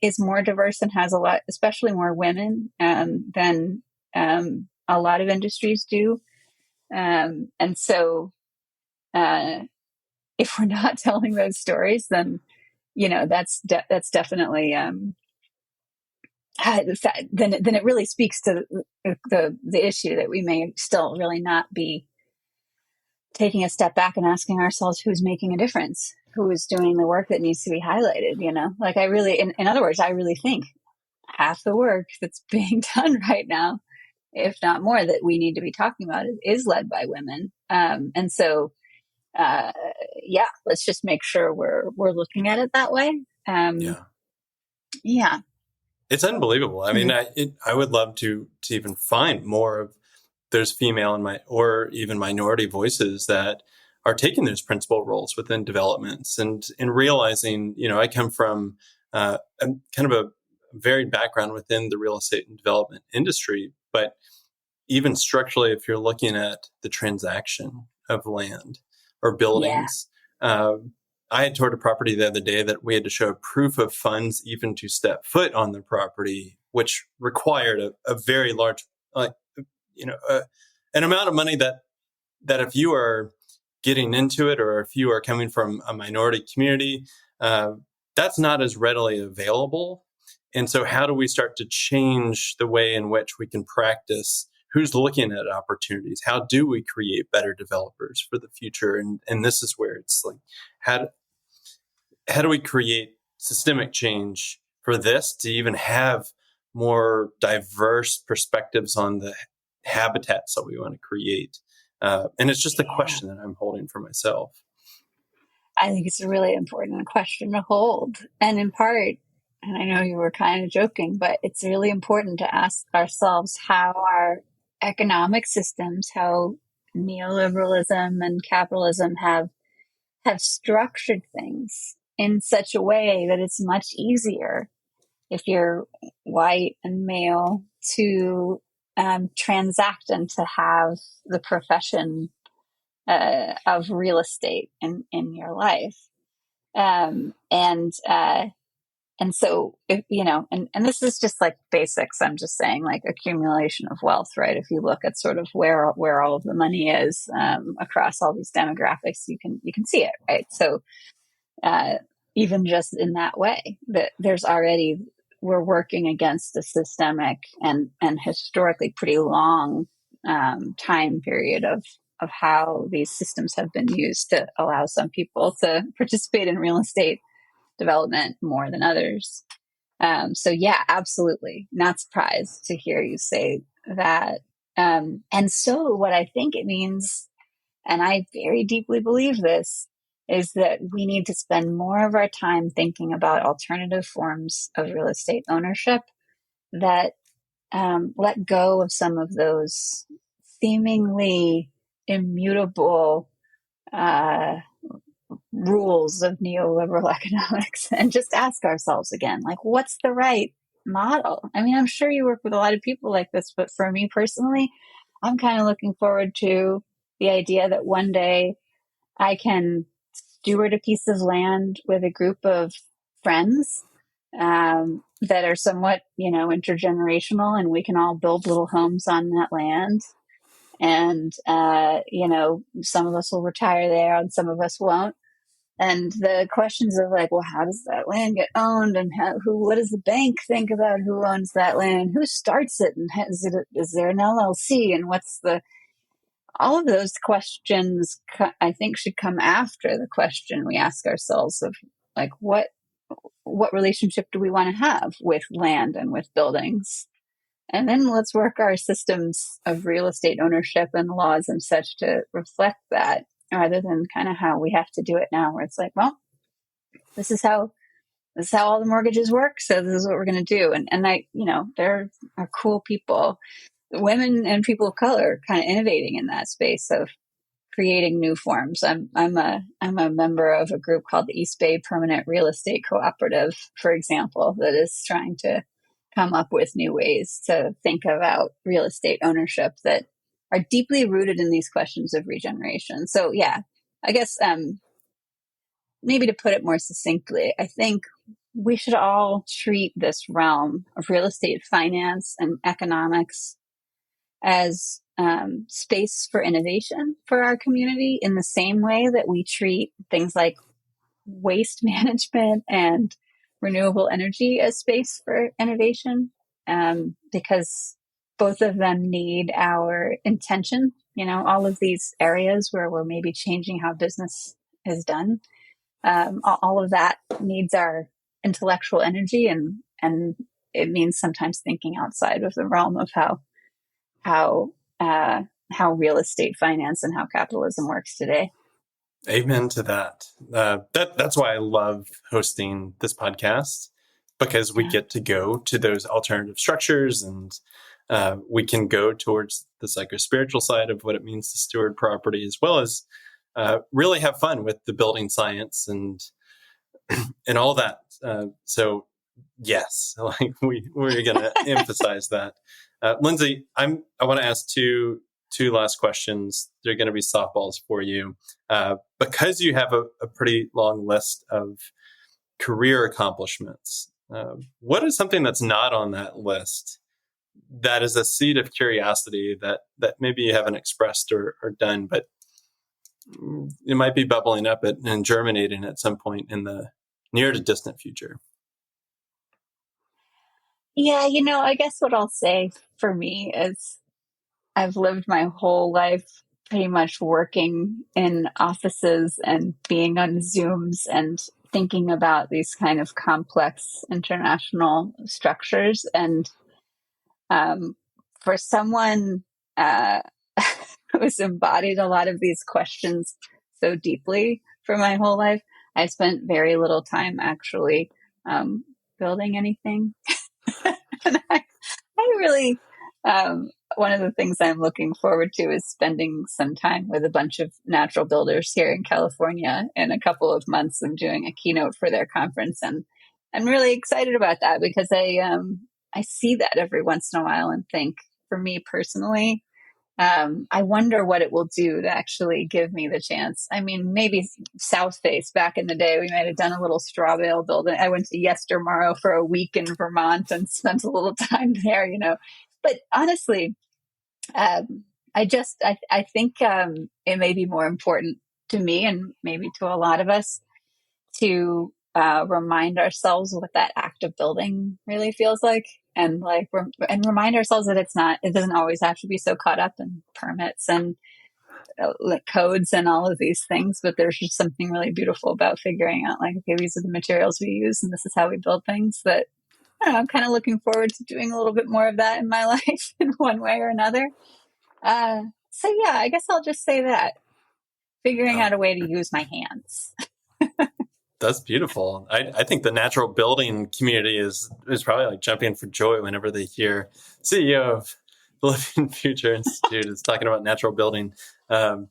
A: is more diverse and has a lot, especially more women than a lot of industries do. And so if we're not telling those stories, then, that's definitely, then it really speaks to the issue that we may still really not be taking a step back and asking ourselves who's making a difference, who is doing the work that needs to be highlighted. Like I really, in other words, I really think half the work that's being done right now, if not more, that we need to be talking about is led by women. And so, yeah, let's just make sure we're looking at it that way. Yeah.
B: It's unbelievable. I mean, I would love to even find more of those female or even minority voices that are taking those principal roles within developments, and realizing, I come from a kind of a varied background within the real estate and development industry, but even structurally, if you're looking at the transaction of land or
A: Yeah.
B: buildings, I had toured a property the other day that we had to show proof of funds even to step foot on the property, which required a very large, like, an amount of money that if you are getting into it, or if you are coming from a minority community, that's not as readily available. And so how do we start to change the way in which we can practice? Who's looking at opportunities? How do we create better developers for the future? And this is where it's like, how do we create systemic change for this to even have more diverse perspectives on the habitats that we want to create? And it's just a question that I'm holding for myself.
A: I think it's a really important question to hold. And in part, and I know you were kind of joking, but it's really important to ask ourselves how our economic systems, how neoliberalism and capitalism have structured things in such a way that it's much easier if you're white and male to transact and to have the profession of real estate in your life. And so, if, and this is just like basics. I'm just saying, like, accumulation of wealth, right? If you look at sort of where all of the money is across all these demographics, you can see it, right? So even just in that way, that we're working against a systemic and historically pretty long time period of how these systems have been used to allow some people to participate in real estate development more than others. So yeah, absolutely. Not surprised to hear you say that. And so what I think it means, and I very deeply believe this, is that we need to spend more of our time thinking about alternative forms of real estate ownership that let go of some of those seemingly immutable rules of neoliberal economics, and just ask ourselves again, like, what's the right model? I mean, I'm sure you work with a lot of people like this, but for me personally, I'm kind of looking forward to the idea that one day I can steward a piece of land with a group of friends that are somewhat, intergenerational, and we can all build little homes on that land. And, some of us will retire there and some of us won't. And the questions of, like, well, how does that land get owned, and what does the bank think about who owns that land, who starts it, and is there an LLC, and all of those questions, I think, should come after the question we ask ourselves of, like, what relationship do we want to have with land and with buildings? And then let's work our systems of real estate ownership and laws and such to reflect that, rather than kind of how we have to do it now, where it's like, well, this is how all the mortgages work, so this is what we're going to do. And there are cool people, women and people of color, kind of innovating in that space of creating new forms. I'm a member of a group called the East Bay Permanent Real Estate Cooperative, for example, that is trying to come up with new ways to think about real estate ownership that are deeply rooted in these questions of regeneration. So yeah, I guess maybe to put it more succinctly, I think we should all treat this realm of real estate finance and economics as space for innovation for our community, in the same way that we treat things like waste management and renewable energy as space for innovation, because both of them need our intention. All of these areas where we're maybe changing how business is done, all of that needs our intellectual energy, and it means sometimes thinking outside of the realm of how real estate finance and how capitalism works today.
B: Amen to that. That's why I love hosting this podcast, because we get to go to those alternative structures and we can go towards the psycho-spiritual side of what it means to steward property, as well as really have fun with the building science and all that. So yes, like we're going to emphasize that. Lindsay, I want to ask two last questions. They're going to be softballs for you because you have a pretty long list of career accomplishments. What is something that's not on that list that is a seed of curiosity that maybe you haven't expressed or done, but it might be bubbling up and germinating at some point in the near to distant future?
A: Yeah, I guess what I'll say for me is I've lived my whole life pretty much working in offices and being on Zooms and thinking about these kind of complex international structures. And for someone who's embodied a lot of these questions so deeply for my whole life, I spent very little time actually building anything. And I really, one of the things I'm looking forward to is spending some time with a bunch of natural builders here in California in a couple of months and doing a keynote for their conference. And I'm really excited about that because I see that every once in a while and think, for me personally, I wonder what it will do to actually give me the chance. I mean, maybe South Face back in the day, we might have done a little straw bale building. I went to Yestermorrow for a week in Vermont and spent a little time there, But honestly, I think it may be more important to me and maybe to a lot of us to remind ourselves what that act of building really feels like. And and remind ourselves that it doesn't always have to be so caught up in permits and codes and all of these things, but there's just something really beautiful about figuring out okay, these are the materials we use and this is how we build things. That I don't know, I'm kind of looking forward to doing a little bit more of that in my life in one way or another. So yeah, I guess I'll just say that figuring out a way to use my hands.
B: That's beautiful. I think the natural building community is probably like jumping for joy whenever they hear CEO of the Living Future Institute is talking about natural building. The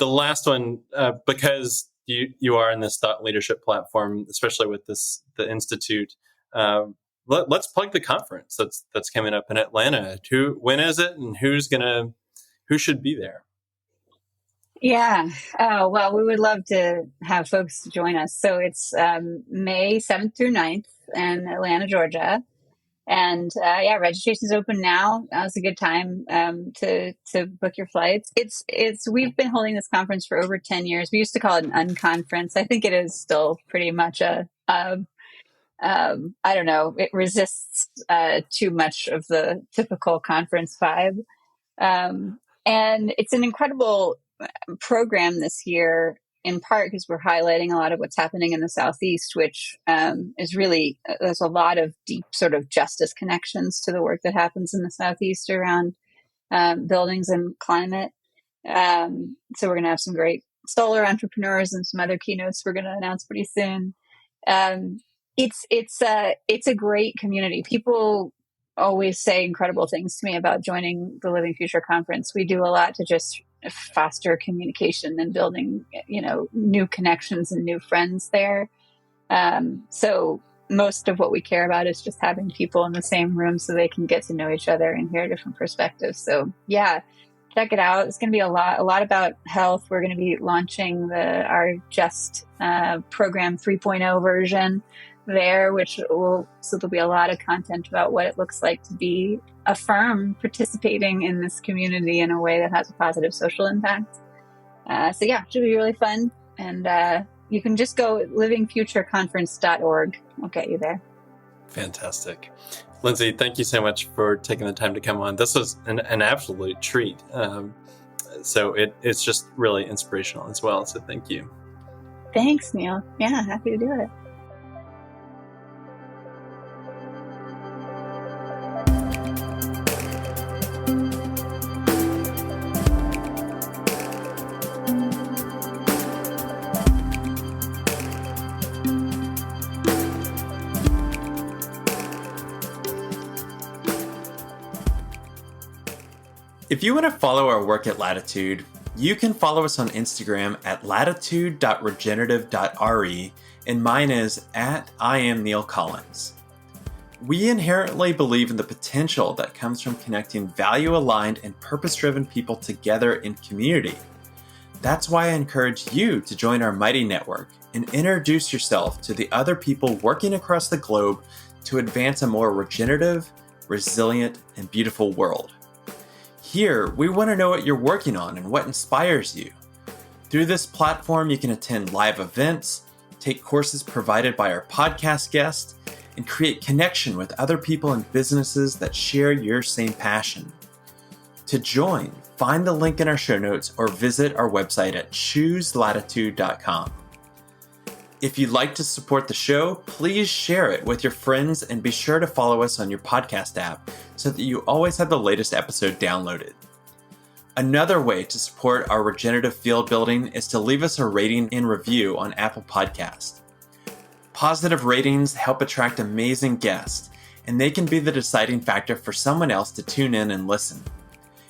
B: last one, because you are in this thought leadership platform, especially with the Institute, let's plug the conference that's coming up in Atlanta. When is it, and who should be there?
A: Yeah. Oh, well, we would love to have folks join us. So it's May 7th through 9th in Atlanta, Georgia. And registration's open now. Now's a good time to book your flights. We've been holding this conference for over 10 years. We used to call it an unconference. I think it is still pretty much I don't know, it resists too much of the typical conference vibe. And it's an incredible program this year, in part because we're highlighting a lot of what's happening in the Southeast, which is really, there's a lot of deep sort of justice connections to the work that happens in the Southeast around buildings and climate. So we're going to have some great solar entrepreneurs and some other keynotes we're going to announce pretty soon. It's a great community. People always say incredible things to me about joining the Living Future Conference. We do a lot to just foster communication and building, new connections and new friends there. So most of what we care about is just having people in the same room so they can get to know each other and hear different perspectives. So yeah, check it out. It's going to be a lot about health. We're going to be launching our Just program 3.0 version there, so there'll be a lot of content about what it looks like to be a firm participating in this community in a way that has a positive social impact. So yeah, it should be really fun. And you can just go livingfutureconference.org. We'll get you there.
B: Fantastic. Lindsay, thank you so much for taking the time to come on. This was an absolute treat. So it's just really inspirational as well. So thank you.
A: Thanks, Neil. Yeah, happy to do it.
B: If you want to follow our work at Latitude, you can follow us on Instagram at latitude.regenerative.re, and mine is at I am Neil Collins. We inherently believe in the potential that comes from connecting value-aligned and purpose-driven people together in community. That's why I encourage you to join our mighty network and introduce yourself to the other people working across the globe to advance a more regenerative, resilient, and beautiful world. Here, we want to know what you're working on and what inspires you. Through this platform, you can attend live events, take courses provided by our podcast guests, and create connection with other people and businesses that share your same passion. To join, find the link in our show notes or visit our website at chooselatitude.com. If you'd like to support the show, please share it with your friends and be sure to follow us on your podcast app so that you always have the latest episode downloaded. Another way to support our regenerative field building is to leave us a rating and review on Apple Podcasts. Positive ratings help attract amazing guests, and they can be the deciding factor for someone else to tune in and listen.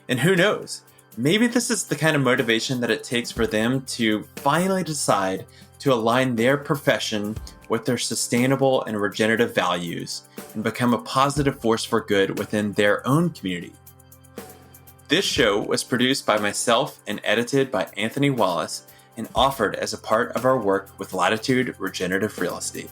B: And who knows, maybe this is the kind of motivation that it takes for them to finally decide to align their profession with their sustainable and regenerative values and become a positive force for good within their own community. This show was produced by myself and edited by Anthony Wallace and offered as a part of our work with Latitude Regenerative Real Estate.